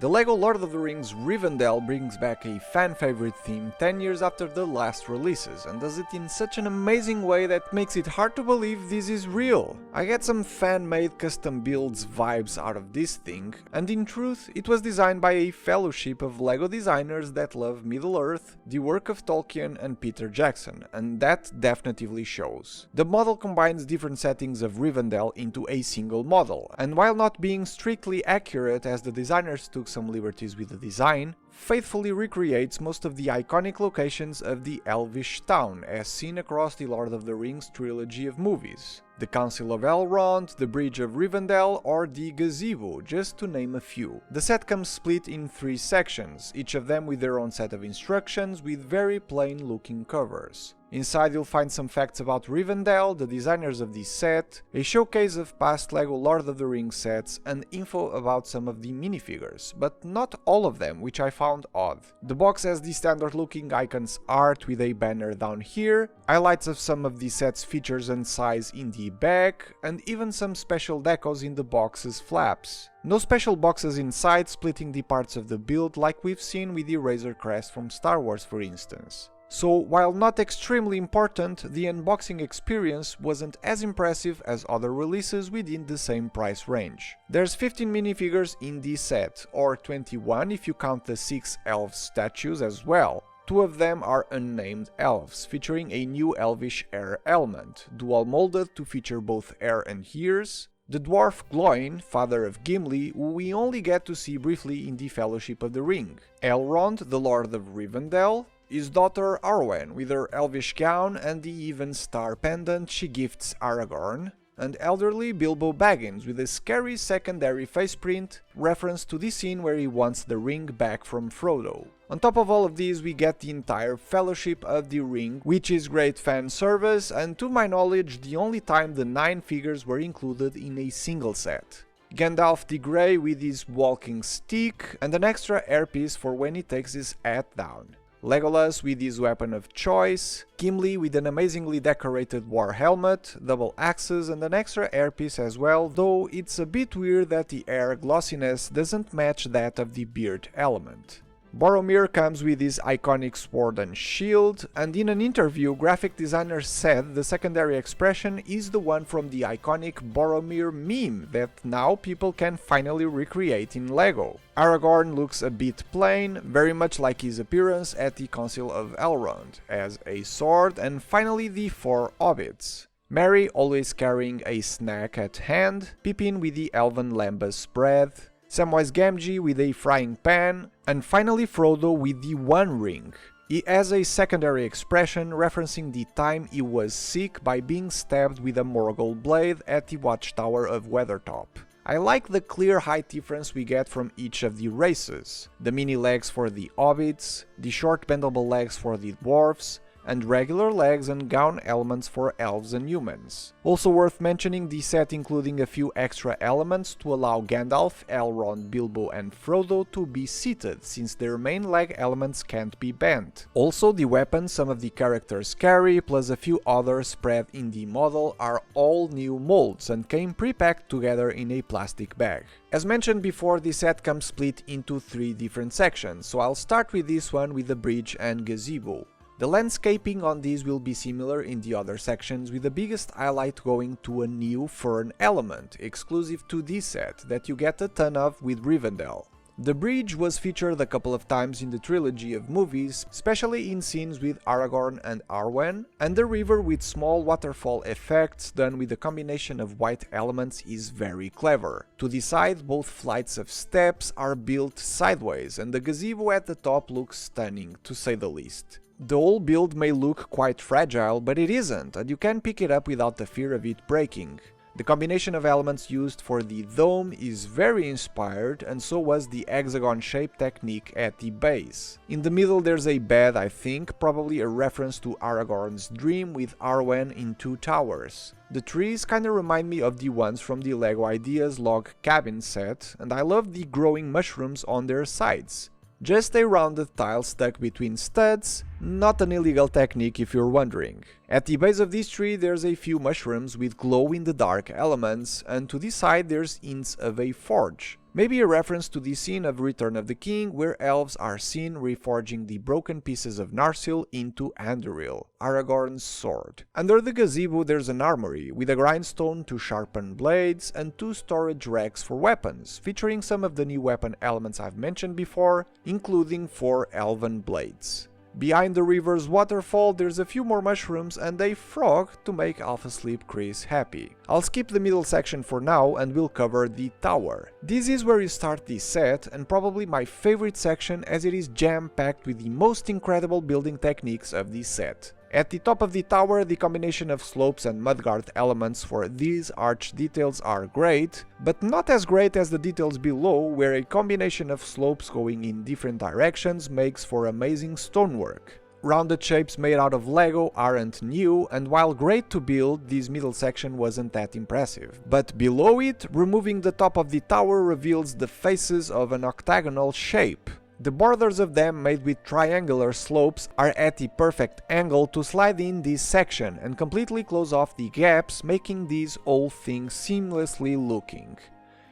The LEGO Lord of the Rings Rivendell brings back a fan-favorite theme 10 years after the last releases, and does it in such an amazing way that makes it hard to believe this is real. I get some fan-made custom builds vibes out of this thing, and in truth, it was designed by a fellowship of LEGO designers that love Middle-earth, the work of Tolkien and Peter Jackson, and that definitively shows. The model combines different settings of Rivendell into a single model, and while not being strictly accurate as the designers took some liberties with the design, faithfully recreates most of the iconic locations of the Elvish town as seen across the Lord of the Rings trilogy of movies. The Council of Elrond, the Bridge of Rivendell, or the Gazebo, just to name a few. The set comes split in 3 sections, each of them with their own set of instructions with very plain looking covers. Inside you'll find some facts about Rivendell, the designers of this set, a showcase of past LEGO Lord of the Rings sets, and info about some of the minifigures, but not all of them, which I found odd. The box has the standard looking icons art with a banner down here, highlights of some of the set's features and size in the back, and even some special decos in the box's flaps. No special boxes inside splitting the parts of the build like we've seen with the Razor Crest from Star Wars for instance. So, while not extremely important, the unboxing experience wasn't as impressive as other releases within the same price range. There's 15 minifigures in this set, or 21 if you count the 6 elf statues as well. 2 of them are unnamed elves, featuring a new elvish air element, dual molded to feature both air and ears. The dwarf Glóin, father of Gimli, who we only get to see briefly in the Fellowship of the Ring. Elrond, the Lord of Rivendell. His daughter Arwen, with her elvish gown and the even star pendant she gifts Aragorn, and elderly Bilbo Baggins with a scary secondary faceprint, reference to the scene where he wants the ring back from Frodo. On top of all of these we get the entire Fellowship of the Ring, which is great fan service and to my knowledge the only time the 9 figures were included in a single set. Gandalf the Grey with his walking stick and an extra earpiece for when he takes his hat down. Legolas with his weapon of choice, Gimli with an amazingly decorated war helmet, double axes and an extra earpiece as well, though it's a bit weird that the air glossiness doesn't match that of the beard element. Boromir comes with his iconic sword and shield, and in an interview graphic designer said the secondary expression is the one from the iconic Boromir meme that now people can finally recreate in LEGO. Aragorn looks a bit plain, very much like his appearance at the Council of Elrond, as a sword, and finally the 4 hobbits. Merry always carrying a snack at hand, Pippin with the elven lembas bread, Samwise Gamgee with a frying pan, and finally Frodo with the One Ring. He has a secondary expression referencing the time he was sick by being stabbed with a Morgul blade at the Watchtower of Weathertop. I like the clear height difference we get from each of the races, the mini legs for the hobbits, the short bendable legs for the dwarfs, and regular legs and gown elements for elves and humans. Also worth mentioning the set including a few extra elements to allow Gandalf, Elrond, Bilbo and Frodo to be seated, since their main leg elements can't be bent. Also the weapons some of the characters carry, plus a few others spread in the model, are all new molds and came pre-packed together in a plastic bag. As mentioned before, the set comes split into 3 different sections, so I'll start with this one with the bridge and gazebo. The landscaping on these will be similar in the other sections, with the biggest highlight going to a new fern element, exclusive to this set, that you get a ton of with Rivendell. The bridge was featured a couple of times in the trilogy of movies, especially in scenes with Aragorn and Arwen, and the river with small waterfall effects done with a combination of white elements is very clever. To the side, both flights of steps are built sideways, and the gazebo at the top looks stunning, to say the least. The whole build may look quite fragile, but it isn't, and you can pick it up without the fear of it breaking. The combination of elements used for the dome is very inspired, and so was the hexagon shape technique at the base. In the middle there's a bed, I think, probably a reference to Aragorn's dream with Arwen in 2 towers. The trees kinda remind me of the ones from the LEGO Ideas log cabin set, and I love the growing mushrooms on their sides. Just a rounded tile stuck between studs, not an illegal technique if you're wondering. At the base of this tree there's a few mushrooms with glow-in-the-dark elements, and to this side there's hints of a forge. Maybe a reference to the scene of Return of the King where elves are seen reforging the broken pieces of Narsil into Anduril, Aragorn's sword. Under the gazebo there's an armory, with a grindstone to sharpen blades and 2 storage racks for weapons, featuring some of the new weapon elements I've mentioned before, including 4 elven blades. Behind the river's waterfall there's a few more mushrooms and a frog to make Alpha Sleep Chris happy. I'll skip the middle section for now and we'll cover the tower. This is where you start this set and probably my favorite section as it is jam-packed with the most incredible building techniques of this set. At the top of the tower, the combination of slopes and mudguard elements for these arch details are great, but not as great as the details below, where a combination of slopes going in different directions makes for amazing stonework. Rounded shapes made out of Lego aren't new, and while great to build, this middle section wasn't that impressive. But below it, removing the top of the tower reveals the faces of an octagonal shape. The borders of them, made with triangular slopes, are at the perfect angle to slide in this section and completely close off the gaps, making this whole thing seamlessly looking.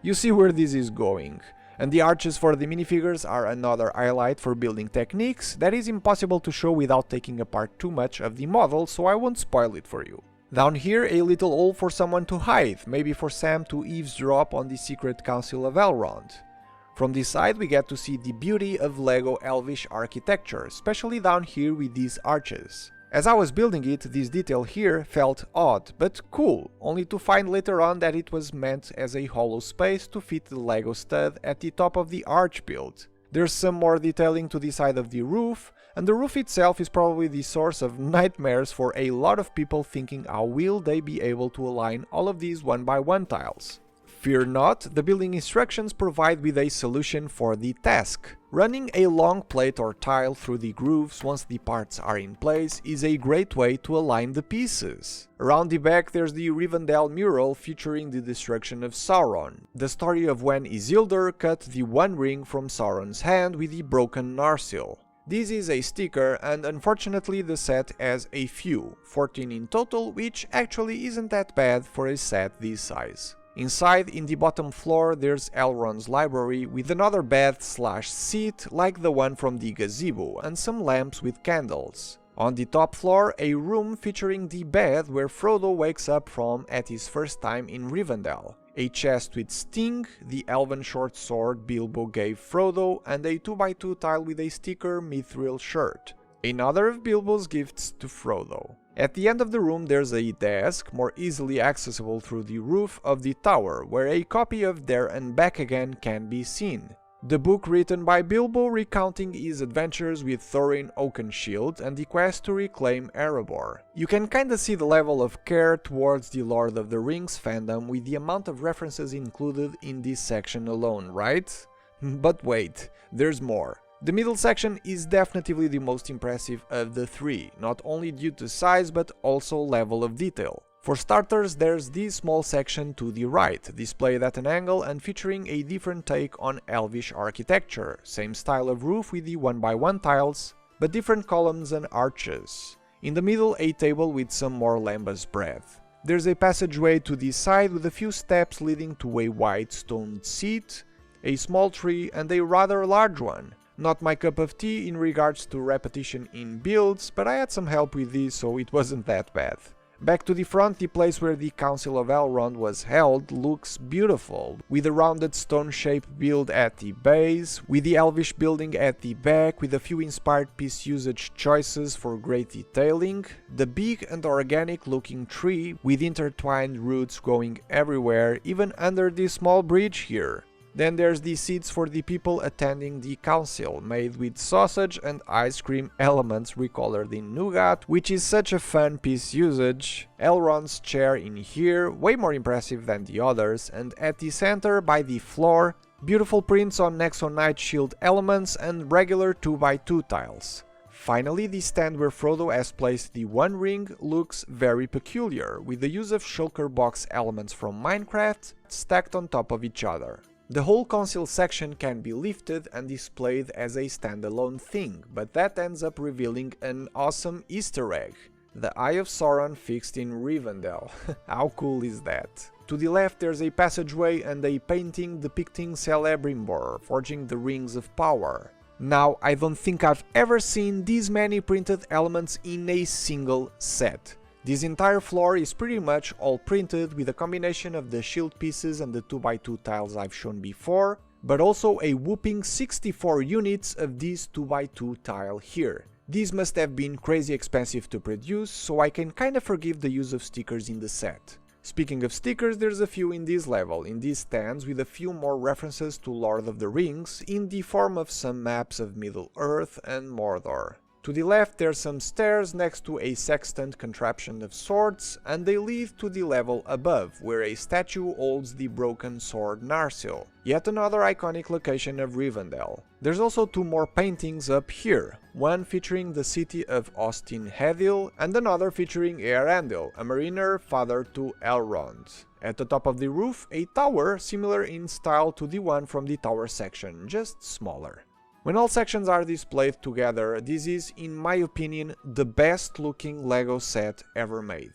You see where this is going. And the arches for the minifigures are another highlight for building techniques that is impossible to show without taking apart too much of the model, so I won't spoil it for you. Down here, a little hole for someone to hide, maybe for Sam to eavesdrop on the secret council of Elrond. From this side we get to see the beauty of LEGO Elvish architecture, especially down here with these arches. As I was building it, this detail here felt odd, but cool, only to find later on that it was meant as a hollow space to fit the LEGO stud at the top of the arch build. There's some more detailing to the side of the roof, and the roof itself is probably the source of nightmares for a lot of people thinking how will they be able to align all of these 1x1 tiles. Fear not, the building instructions provide with a solution for the task. Running a long plate or tile through the grooves once the parts are in place is a great way to align the pieces. Around the back there's the Rivendell mural featuring the destruction of Sauron, the story of when Isildur cut the One Ring from Sauron's hand with the broken Narsil. This is a sticker and unfortunately the set has a few, 14 in total, which actually isn't that bad for a set this size. Inside, in the bottom floor, there's Elrond's library with another bed/seat like the one from the gazebo and some lamps with candles. On the top floor, a room featuring the bed where Frodo wakes up from at his first time in Rivendell. A chest with Sting, the elven short sword Bilbo gave Frodo, and a 2x2 tile with a sticker Mithril shirt. Another of Bilbo's gifts to Frodo. At the end of the room there's a desk, more easily accessible through the roof of the tower, where a copy of There and Back Again can be seen. The book written by Bilbo recounting his adventures with Thorin Oakenshield and the quest to reclaim Erebor. You can kinda see the level of care towards the Lord of the Rings fandom with the amount of references included in this section alone, right? But wait, there's more. The middle section is definitely the most impressive of the three, not only due to size but also level of detail. For starters, there's this small section to the right, displayed at an angle and featuring a different take on Elvish architecture, same style of roof with the 1x1 tiles, but different columns and arches. In the middle, a table with some more lembas breadth. There's a passageway to the side with a few steps leading to a wide stone seat, a small tree and a rather large one. Not my cup of tea in regards to repetition in builds, but I had some help with this, so it wasn't that bad. Back to the front, the place where the Council of Elrond was held looks beautiful, with a rounded stone-shaped build at the base, with the Elvish building at the back, with a few inspired piece usage choices for great detailing, the big and organic-looking tree with intertwined roots going everywhere, even under this small bridge here. Then there's the seats for the people attending the council, made with sausage and ice cream elements recolored in nougat, which is such a fun piece usage. Elrond's chair in here, way more impressive than the others, and at the center by the floor, beautiful prints on Nexonite shield elements and regular 2x2 tiles. Finally, the stand where Frodo has placed the One Ring looks very peculiar, with the use of shulker box elements from Minecraft stacked on top of each other. The whole council section can be lifted and displayed as a standalone thing, but that ends up revealing an awesome Easter egg. The Eye of Sauron fixed in Rivendell. How cool is that? To the left there's a passageway and a painting depicting Celebrimbor, forging the Rings of Power. Now, I don't think I've ever seen these many printed elements in a single set. This entire floor is pretty much all printed with a combination of the shield pieces and the 2x2 tiles I've shown before, but also a whopping 64 units of this 2x2 tile here. These must have been crazy expensive to produce, so I can kinda forgive the use of stickers in the set. Speaking of stickers, there's a few in this level, in these stands with a few more references to Lord of the Rings in the form of some maps of Middle-earth and Mordor. To the left there's some stairs next to a sextant contraption of sorts, and they lead to the level above, where a statue holds the broken sword Narsil, yet another iconic location of Rivendell. There's also two more paintings up here, one featuring the city of Ostin-Hedil and another featuring Eärendil, a mariner father to Elrond. At the top of the roof, a tower similar in style to the one from the tower section, just smaller. When all sections are displayed together, this is, in my opinion, the best looking LEGO set ever made.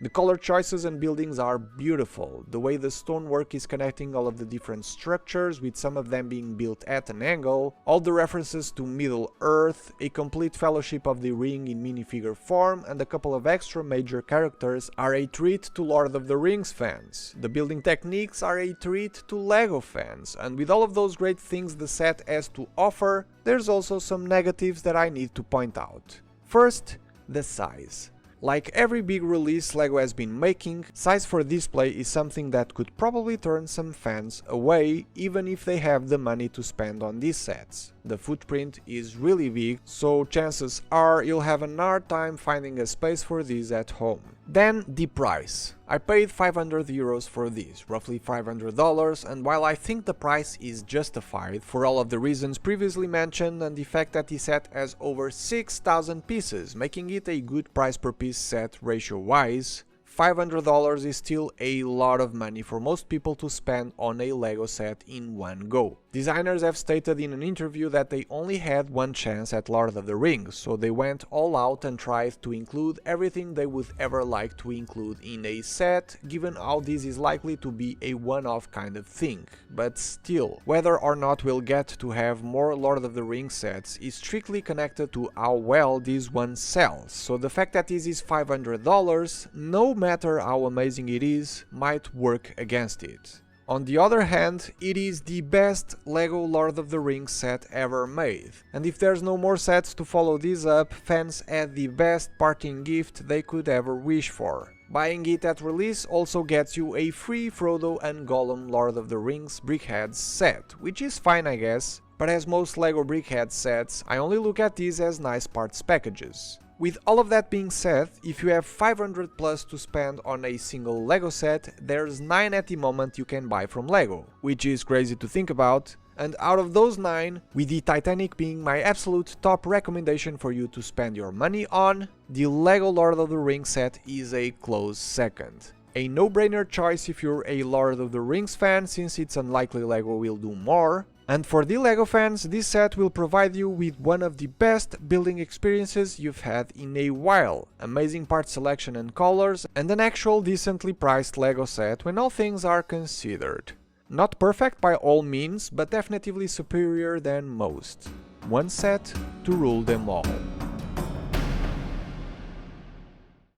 The color choices and buildings are beautiful, the way the stonework is connecting all of the different structures, with some of them being built at an angle, all the references to Middle-earth, a complete Fellowship of the Ring in minifigure form, and a couple of extra major characters are a treat to Lord of the Rings fans. The building techniques are a treat to LEGO fans, and with all of those great things the set has to offer, there's also some negatives that I need to point out. First, the size. Like every big release LEGO has been making, size for display is something that could probably turn some fans away, even if they have the money to spend on these sets. The footprint is really big, so chances are you'll have a hard time finding a space for these at home. Then the price. I paid €500 for these, roughly $500, and while I think the price is justified for all of the reasons previously mentioned and the fact that the set has over 6,000 pieces, making it a good price per piece set ratio-wise, $500 is still a lot of money for most people to spend on a LEGO set in one go. Designers have stated in an interview that they only had one chance at Lord of the Rings, so they went all out and tried to include everything they would ever like to include in a set, given how this is likely to be a one-off kind of thing. But still, whether or not we'll get to have more Lord of the Rings sets is strictly connected to how well this one sells, so the fact that this is $500, no matter how amazing it is, might work against it. On the other hand, it is the best LEGO Lord of the Rings set ever made, and if there's no more sets to follow this up, fans had the best parting gift they could ever wish for. Buying it at release also gets you a free Frodo and Gollum Lord of the Rings Brickheads set, which is fine I guess, but as most LEGO Brickhead sets, I only look at these as nice parts packages. With all of that being said, if you have 500 plus to spend on a single LEGO set, there's 9 at the moment you can buy from LEGO, which is crazy to think about, and out of those 9, with the Titanic being my absolute top recommendation for you to spend your money on, the LEGO Lord of the Rings set is a close second. A no-brainer choice if you're a Lord of the Rings fan, since it's unlikely LEGO will do more. And for the LEGO fans, this set will provide you with one of the best building experiences you've had in a while, amazing part selection and colors, and an actual decently priced LEGO set when all things are considered. Not perfect by all means, but definitely superior than most. One set to rule them all.